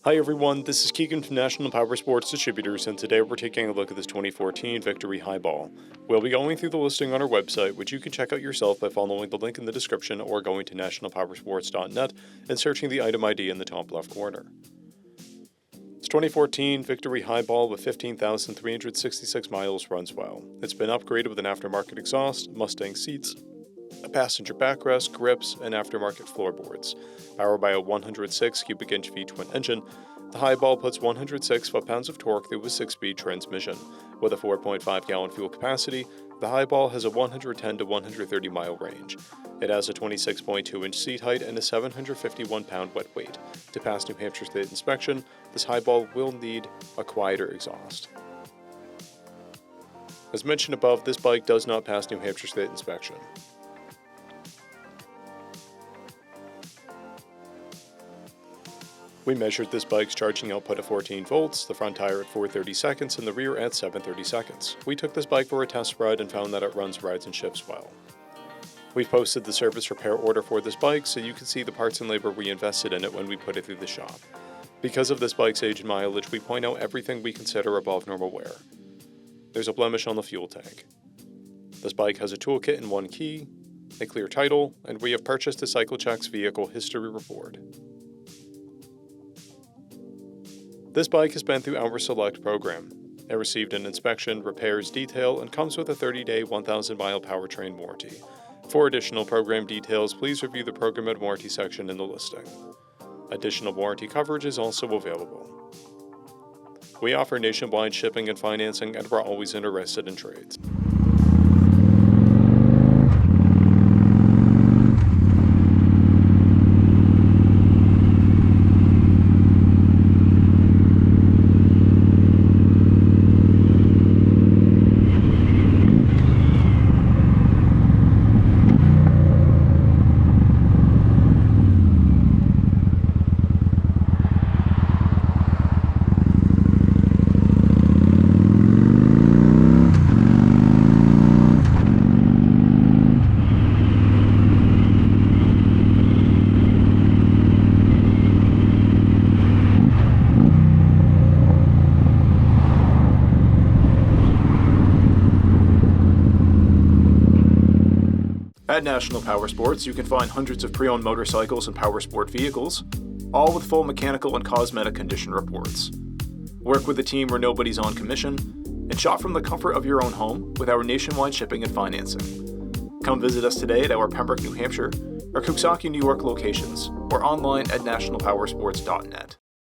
Hi everyone, this is Keegan from National Powersports Distributors, and today we're taking a look at this 2014 Victory HIGHBALL. We'll be going through the listing on our website, which you can check out yourself by following the link in the description or going to nationalpowersports.net and searching the item ID in the top left corner. This 2014 Victory HIGHBALL with 15,366 miles runs well. It's been upgraded with an aftermarket exhaust, Mustang seats, a passenger backrest, grips, and aftermarket floorboards. Powered by a 106 cubic inch V-twin engine, the HIGHBALL puts 106 foot-pounds of torque through a 6-speed transmission. With a 4.5 gallon fuel capacity, the HIGHBALL has a 110 to 130 mile range. It has a 26.2 inch seat height and a 751 pound wet weight. To pass New Hampshire State inspection, this HIGHBALL will need a quieter exhaust. As mentioned above, this bike does not pass New Hampshire State inspection. We measured this bike's charging output at 14 volts, the front tire at 430 seconds, and the rear at 730 seconds. We took this bike for a test ride and found that it runs, rides, and shifts well. We've posted the service repair order for this bike so you can see the parts and labor we invested in it when we put it through the shop. Because of this bike's age and mileage, we point out everything we consider above normal wear. There's a blemish on the fuel tank. This bike has a toolkit and one key, a clear title, and we have purchased a CycleCheck's vehicle history report. This bike has been through our Select program. It received an inspection, repairs, detail, and comes with a 30-day, 1,000-mile powertrain warranty. For additional program details, please review the Program and Warranty section in the listing. Additional warranty coverage is also available. We offer nationwide shipping and financing, and we're always interested in trades. At National Powersports, you can find hundreds of pre-owned motorcycles and powersport vehicles, all with full mechanical and cosmetic condition reports. Work with a team where nobody's on commission, and shop from the comfort of your own home with our nationwide shipping and financing. Come visit us today at our Pembroke, New Hampshire, or Coxsackie, New York locations, or online at nationalpowersports.net.